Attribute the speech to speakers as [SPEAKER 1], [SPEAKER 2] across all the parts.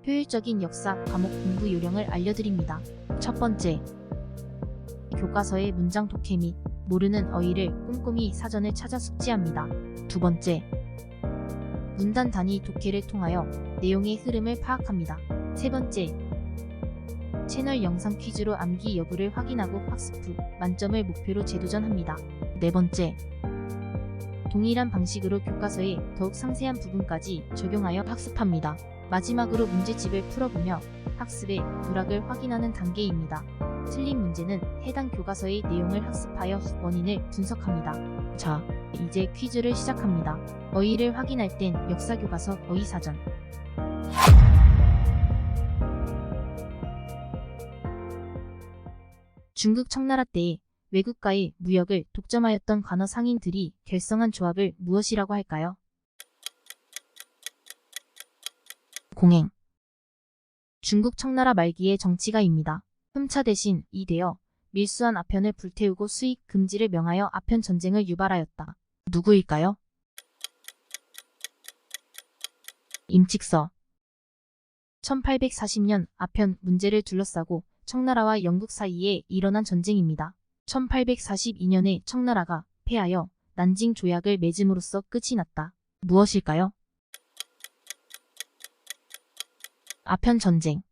[SPEAKER 1] 효율적인 역사 과목 공부 요령을 알려드립니다. 첫 번째, 교과서의 문장 독해 및 모르는 어휘를 꼼꼼히 사전을 찾아 숙지합니다. 두 번째, 문단 단위 독해를 통하여 내용의 흐름을 파악합니다. 세 번째, 채널 영상 퀴즈로 암기 여부를 확인하고 학습 후 만점을 목표로 재도전합니다. 네 번째, 동일한 방식으로 교과서의 더욱 상세한 부분까지 적용하여 학습합니다. 마지막으로 문제집을 풀어보며 학습의 누락을 확인하는 단계입니다. 틀린 문제는 해당 교과서의 내용을 학습하여 원인을 분석합니다. 자, 이제 퀴즈를 시작합니다. 어휘를 확인할 땐 역사교과서 어휘사전. 중국 청나라 때에 외국과의 무역을 독점하였던 관어 상인들이 결성한 조합을 무엇이라고 할까요? 공행. 중국 청나라 말기의 정치가입니다. 흠차 대신 이되어 밀수한 아편을 불태우고 수익 금지를 명하여 아편 전쟁을 유발하였다. 누구일까요? 임칙서. 1840년 아편 문제를 둘러싸고 청나라와 영국 사이에 일어난 전쟁입니다. 1842년에 청나라가 패하여 난징 조약을 맺음으로써 끝이 났다. 무엇일까요? 아편 전쟁.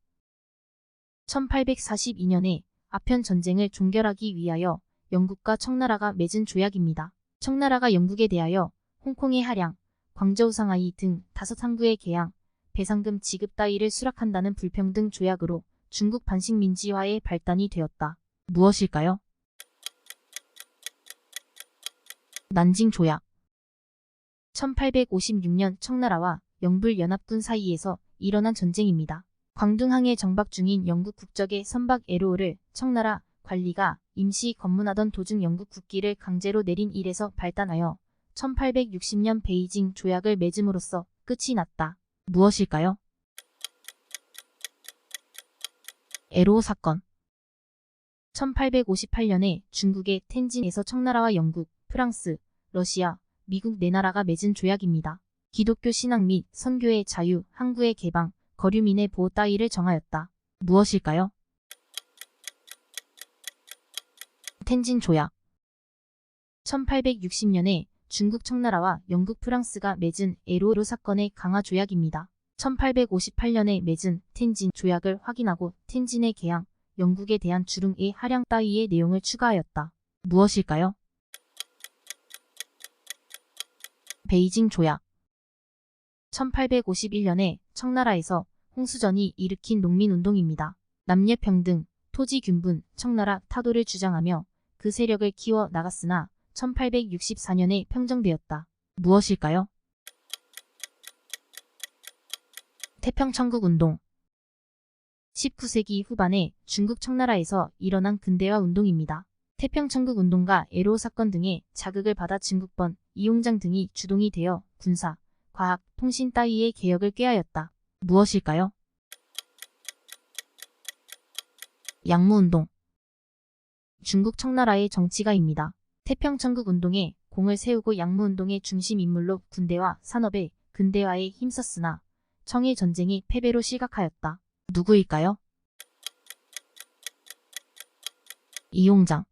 [SPEAKER 1] 1842년에 아편 전쟁을 종결하기 위하여 영국과 청나라가 맺은 조약입니다. 청나라가 영국에 대하여 홍콩의 할양, 광저우 상하이 등 5항구의 개양, 배상금 지급 따위를 수락한다는 불평등 조약으로 중국 반식민지화의 발단이 되었다. 무엇일까요? 난징 조약. 1856년 청나라와 영불연합군 사이에서 일어난 전쟁입니다. 광둥항에 정박 중인 영국 국적의 선박 에로우를 청나라 관리가 임시 검문하던 도중 영국 국기를 강제로 내린 일에서 발단하여 1860년 베이징 조약을 맺음으로써 끝이 났다. 무엇일까요? 에로우 사건. 1858년에 중국의 텐진에서 청나라와 영국, 프랑스, 러시아, 미국 4나라가 맺은 조약입니다. 기독교 신앙 및 선교의 자유, 항구의 개방, 거류민의 보호 따위를 정하였다. 무엇일까요? 텐진 조약. 1860년에 중국 청나라와 영국 프랑스가 맺은 에로우 사건의 강화 조약입니다. 1858년에 맺은 텐진 조약을 확인하고 텐진의 개항, 영국에 대한 주릉의 할양 따위의 내용을 추가하였다. 무엇일까요? 베이징 조약. 1851년에 청나라에서 홍수전이 일으킨 농민운동입니다. 남녀평등, 토지균분, 청나라 타도를 주장하며 그 세력을 키워 나갔으나 1864년에 평정되었다. 무엇일까요? 태평천국운동. 19세기 후반에 중국 청나라에서 일어난 근대화 운동입니다. 태평천국운동과 에로우 사건 등의 자극을 받아 진국번, 이용장 등이 주동이 되어 군사, 과학, 통신 따위의 개혁을 꾀하였다. 무엇일까요? 양무운동. 중국 청나라의 정치가입니다. 태평천국운동에 공을 세우고 양무운동의 중심 인물로 군대와 산업의 근대화에 힘썼으나 청일 전쟁이 패배로 실각하였다. 누구일까요? 이용장.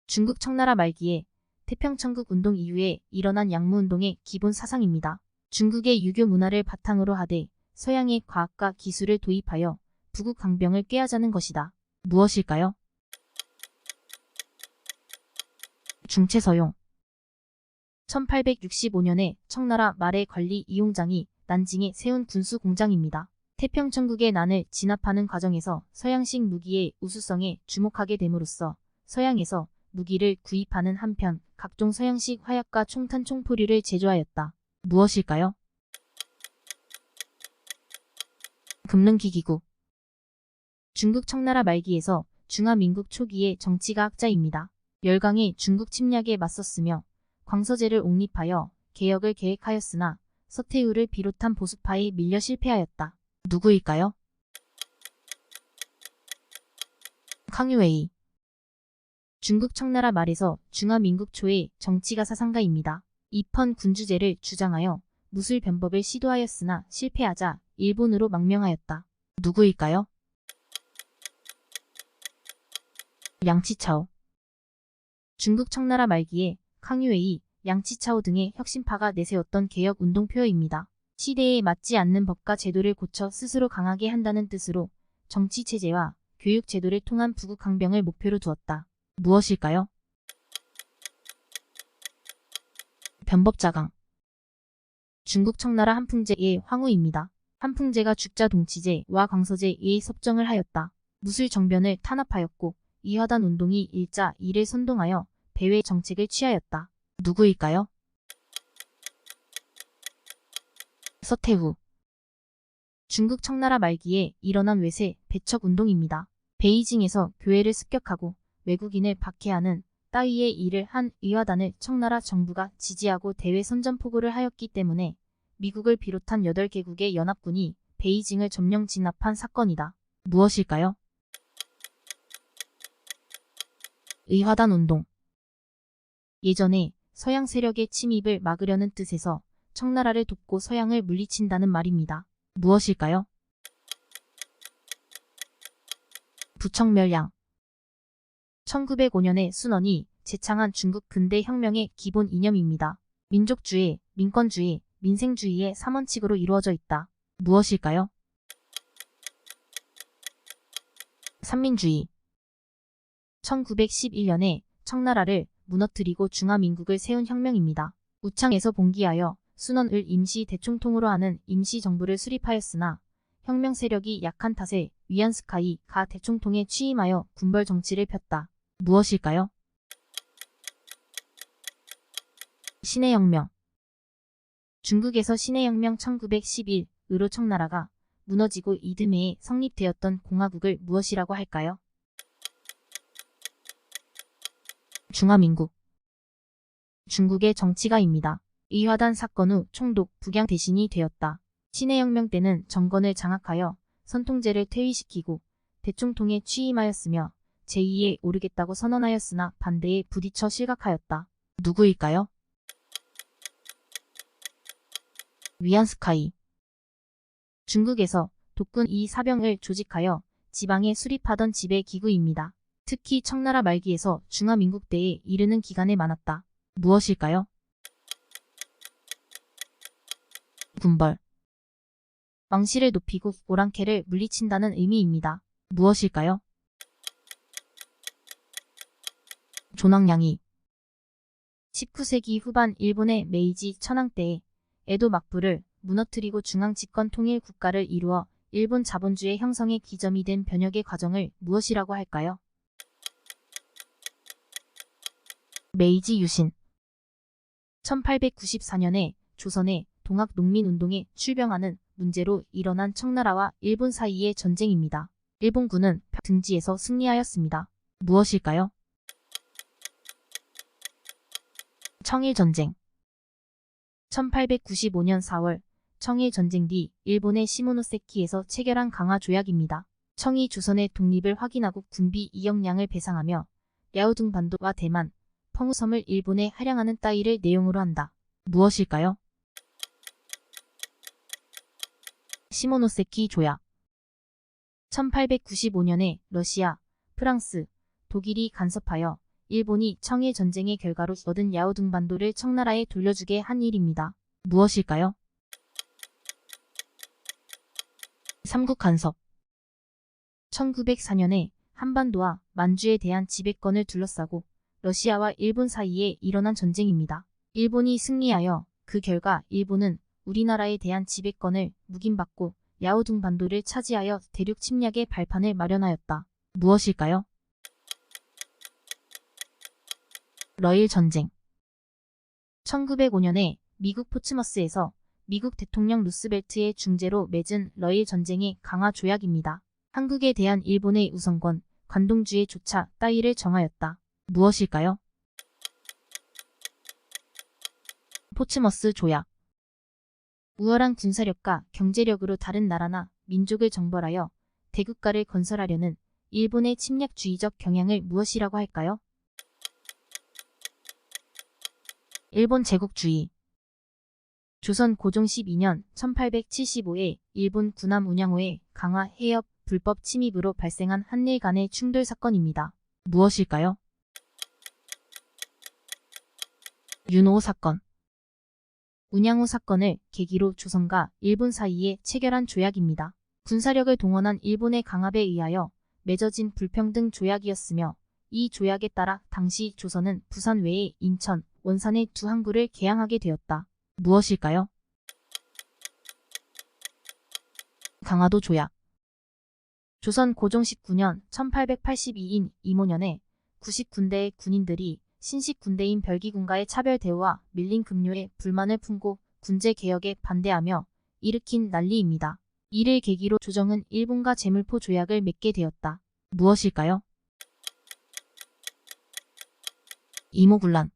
[SPEAKER 1] 중국 청나라 말기에 태평천국운동 이후에 일어난 양무운동의 기본 사상입니다. 중국의 유교 문화를 바탕으로 하되 서양의 과학과 기술을 도입하여 부국 강병을 꾀하자는 것이다. 무엇일까요? 중채서용. 1865년에 청나라 말의 관리 이용장이 난징에 세운 군수 공장입니다. 태평천국의 난을 진압하는 과정에서 서양식 무기의 우수성에 주목하게 됨으로써 서양에서 무기를 구입하는 한편 각종 서양식 화약과 총탄 총포류를 제조하였다. 무엇일까요? 금능기기구. 중국 청나라 말기에서 중화민국 초기의 정치가학자입니다. 열강의 중국 침략에 맞섰으며 광서제를 옹립하여 개혁을 계획하였으나 서태후를 비롯한 보수파에 밀려 실패하였다. 누구일까요? 캉유웨이. 중국 청나라 말에서 중화민국 초의 정치가 사상가입니다. 입헌 군주제를 주장하여 무술 변법을 시도하였으나 실패하자 일본으로 망명하였다. 누구일까요? 양치차오. 중국 청나라 말기에 캉유웨이, 양치차오 등의 혁신파가 내세웠던 개혁 운동표어입니다. 시대에 맞지 않는 법과 제도를 고쳐 스스로 강하게 한다는 뜻으로 정치 체제와 교육 제도를 통한 부국 강병을 목표로 두었다. 무엇일까요? 변법자강. 중국 청나라 한풍제의 황후입니다. 한풍제가 죽자 동치제와 광서제의 섭정을 하였다. 무술 정변을 탄압하였고 이화단 운동이 일자 이를 선동하여 배회 정책을 취하였다. 누구일까요? 서태후. 중국 청나라 말기에 일어난 외세 배척 운동입니다. 베이징에서 교회를 습격하고 외국인을 박해하는 따위의 일을 한 이화단을 청나라 정부가 지지하고 대외 선전포고를 하였기 때문에 미국을 비롯한 8개국의 연합군이 베이징을 점령 진압한 사건이다. 무엇일까요? 의화단 운동. 예전에 서양 세력의 침입을 막으려는 뜻에서 청나라를 돕고 서양을 물리친다는 말입니다. 무엇일까요? 부청멸량. 1905년에 순원이 제창한 중국 근대 혁명의 기본 이념입니다. 민족주의, 민권주의, 민생주의의 3원칙으로 이루어져 있다. 무엇일까요? 삼민주의. 1911년에 청나라를 무너뜨리고 중화민국을 세운 혁명입니다. 우창에서 봉기하여 순원을 임시 대총통으로 하는 임시정부를 수립하였으나 혁명 세력이 약한 탓에 위안스카이가 대총통에 취임하여 군벌 정치를 폈다. 무엇일까요? 신해혁명. 중국에서 신해혁명 1911으로 청나라가 무너지고 이듬해에 성립되었던 공화국을 무엇이라고 할까요? 중화민국. 중국의 정치가입니다. 이화단 사건 후 총독 북양 대신이 되었다. 신해혁명 때는 정권을 장악하여 선통제를 퇴위시키고 대총통에 취임하였으며 제2에 오르겠다고 선언하였으나 반대에 부딪혀 실각하였다. 누구일까요? 위안스카이. 중국에서 독군 이 사병을 조직하여 지방에 수립하던 지배 기구입니다. 특히 청나라 말기에서 중화민국 때에 이르는 기간에 많았다. 무엇일까요? 군벌. 왕실을 높이고 오랑캐를 물리친다는 의미입니다. 무엇일까요? 조낭양이. 19세기 후반 일본의 메이지 천황 때에 에도 막부를 무너뜨리고 중앙 집권 통일 국가를 이루어 일본 자본주의 형성의 기점이 된 변혁의 과정을 무엇이라고 할까요? 메이지 유신. 1894년에 조선의 동학농민운동에 출병하는 문제로 일어난 청나라와 일본 사이의 전쟁입니다. 일본군은 등지에서 승리하였습니다. 무엇일까요? 청일전쟁. 1895년 4월 청일전쟁 뒤 일본의 시모노세키에서 체결한 강화조약입니다. 청이 조선의 독립을 확인하고 군비 2억 량을 배상하며 야오둥반도와 대만, 펑우섬을 일본에 할양하는 따위를 내용으로 한다. 무엇일까요? 시모노세키 조약. 1895년에 러시아, 프랑스, 독일이 간섭하여 일본이 청일 전쟁의 결과로 얻은 야오둥반도를 청나라에 돌려주게 한 일입니다. 무엇일까요? 삼국 간섭. 1904년에 한반도와 만주에 대한 지배권을 둘러싸고 러시아와 일본 사이에 일어난 전쟁입니다. 일본이 승리하여 그 결과 일본은 우리나라에 대한 지배권을 묵인받고 야오둥반도를 차지하여 대륙 침략의 발판을 마련하였다. 무엇일까요? 러일 전쟁. 1905년에 미국 포츠머스에서 미국 대통령 루스벨트의 중재로 맺은 러일 전쟁의 강화 조약입니다. 한국에 대한 일본의 우선권, 관동주의 조차 따위를 정하였다. 무엇일까요? 포츠머스 조약. 우월한 군사력과 경제력으로 다른 나라나 민족을 정벌하여 대국가를 건설하려는 일본의 침략주의적 경향을 무엇이라고 할까요? 일본 제국주의. 조선 고종 12년 1875에 일본 군함 운양호의 강화 해협 불법 침입으로 발생한 한일 간의 충돌 사건입니다. 무엇일까요? 윤호 사건. 운양호 사건을 계기로 조선과 일본 사이에 체결한 조약입니다. 군사력을 동원한 일본의 강압에 의하여 맺어진 불평등 조약이었으며 이 조약에 따라 당시 조선은 부산 외에 인천, 원산의 두 항구를 개항하게 되었다. 무엇일까요? 강화도 조약. 조선 고종 19년 1882인 이모년에 90군대의 군인들이 신식 군대인 별기군과의 차별 대우와 밀린 급료에 불만을 품고 군제 개혁에 반대하며 일으킨 난리입니다. 이를 계기로 조정은 일본과 제물포 조약을 맺게 되었다. 무엇일까요? 이모군란.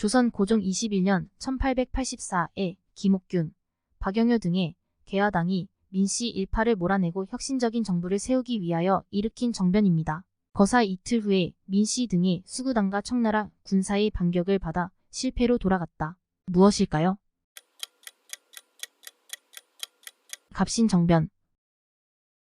[SPEAKER 1] 조선 고종 21년 1884에 김옥균, 박영효 등의 개화당이 민씨 일파를 몰아내고 혁신적인 정부를 세우기 위하여 일으킨 정변입니다. 거사 이틀 후에 민씨 등이 수구당과 청나라 군사의 반격을 받아 실패로 돌아갔다. 무엇일까요? 갑신정변.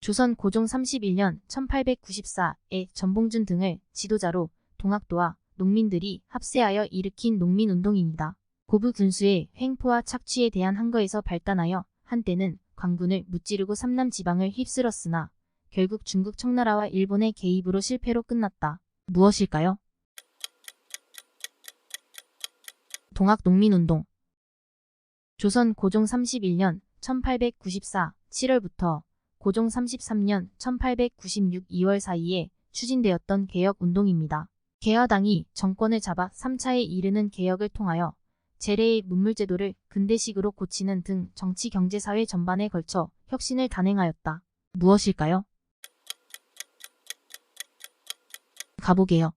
[SPEAKER 1] 조선 고종 31년 1894에 전봉준 등을 지도자로 동학도와 농민들이 합세하여 일으킨 농민운동입니다. 고부 군수의 횡포와 착취에 대한 항거에서 발단하여 한때는 광군을 무찌르고 삼남 지방을 휩쓸었으나 결국 중국 청나라와 일본의 개입으로 실패로 끝났다. 무엇일까요? 동학농민운동. 조선 고종 31년 1894 7월부터 고종 33년 1896 2월 사이에 추진되었던 개혁운동입니다. 개화당이 정권을 잡아 3차에 이르는 개혁을 통하여 재래의 문물제도를 근대식으로 고치는 등 정치, 경제, 사회 전반에 걸쳐 혁신을 단행하였다. 무엇일까요? 갑오개혁.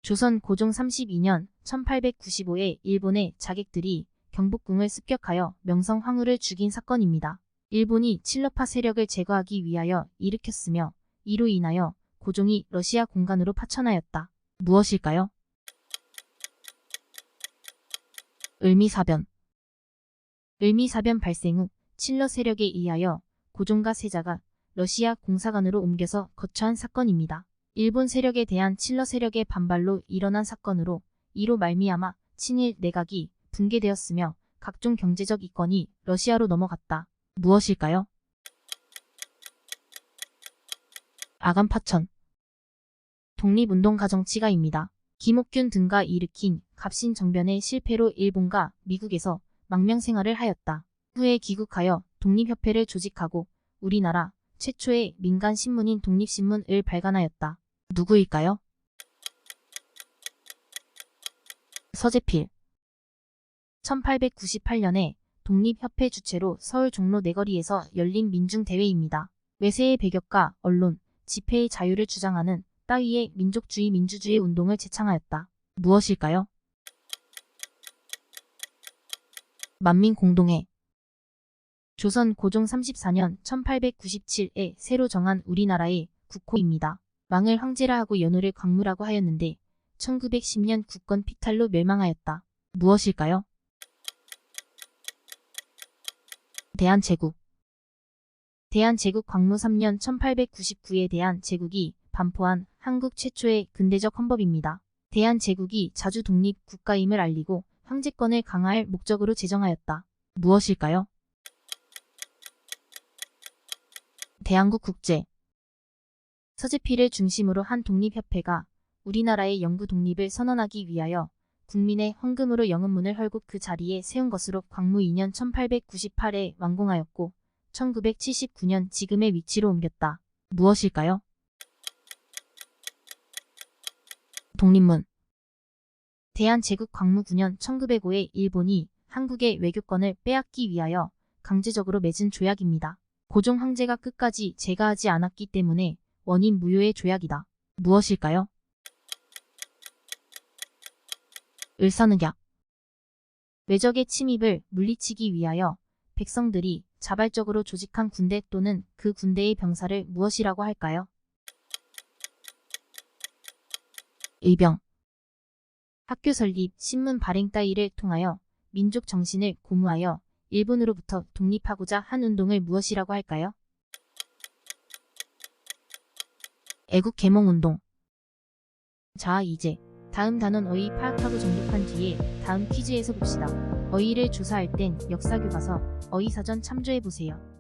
[SPEAKER 1] 조선 고종 32년 1895에 일본의 자객들이 경복궁을 습격하여 명성 황후를 죽인 사건입니다. 일본이 칠러파 세력을 제거하기 위하여 일으켰으며 이로 인하여 고종이 러시아 공간으로 파천하였다. 무엇일까요? 을미사변. 을미사변 발생 후 칠러 세력에 의하여 고종과 세자가 러시아 공사관으로 옮겨서 거처한 사건입니다. 일본 세력에 대한 칠러 세력의 반발로 일어난 사건으로 이로 말미암아 친일 내각이 붕괴되었으며 각종 경제적 이권이 러시아로 넘어갔다. 무엇일까요? 아간파천. 독립운동 가정치가입니다. 김옥균 등과 일으킨 갑신정변의 실패로 일본과 미국에서 망명생활을 하였다. 후에 귀국하여 독립협회를 조직하고 우리나라 최초의 민간신문인 독립신문을 발간하였다. 누구일까요? 서재필. 1898년에 독립협회 주최로 서울 종로 내거리에서 열린 민중대회입니다. 외세의 배격과 언론, 집회의 자유를 주장하는 따위의 민족주의 민주주의 운동을 제창하였다. 무엇일까요? 만민공동회. 조선 고종 34년 1897에 새로 정한 우리나라의 국호입니다. 왕을 황제라 하고 연호를 광무라고 하였는데 1910년 국권 피탈로 멸망하였다. 무엇일까요? 대한제국. 대한제국 광무 3년 1899에 대한제국이 반포한 한국 최초의 근대적 헌법입니다. 대한제국이 자주 독립 국가임을 알리고 황제권을 강화할 목적으로 제정하였다. 무엇일까요? 대한국 국제. 서재필을 중심으로 한 독립협회가 우리나라의 영구 독립을 선언하기 위하여 국민의 헌금으로 영음문을 헐고 그 자리에 세운 것으로 광무 2년 1898에 완공하였고 1979년 지금의 위치로 옮겼다. 무엇일까요? 독립문. 대한제국 광무 9년 1905에 일본이 한국의 외교권을 빼앗기 위하여 강제적으로 맺은 조약입니다. 고종 황제가 끝까지 제거하지 않았기 때문에 원인 무효의 조약이다. 무엇일까요? 을사늑약. 외적의 침입을 물리치기 위하여 백성들이 자발적으로 조직한 군대 또는 그 군대의 병사를 무엇이라고 할까요? 의병. 학교 설립, 신문 발행 따위를 통하여 민족 정신을 고무하여 일본으로부터 독립하고자 한 운동을 무엇이라고 할까요? 애국 개몽 운동. 자, 이제 다음 단원 어휘 파악하고 정독한 뒤에 다음 퀴즈에서 봅시다. 어휘를 조사할 땐 역사교과서, 어휘사전 참조해보세요.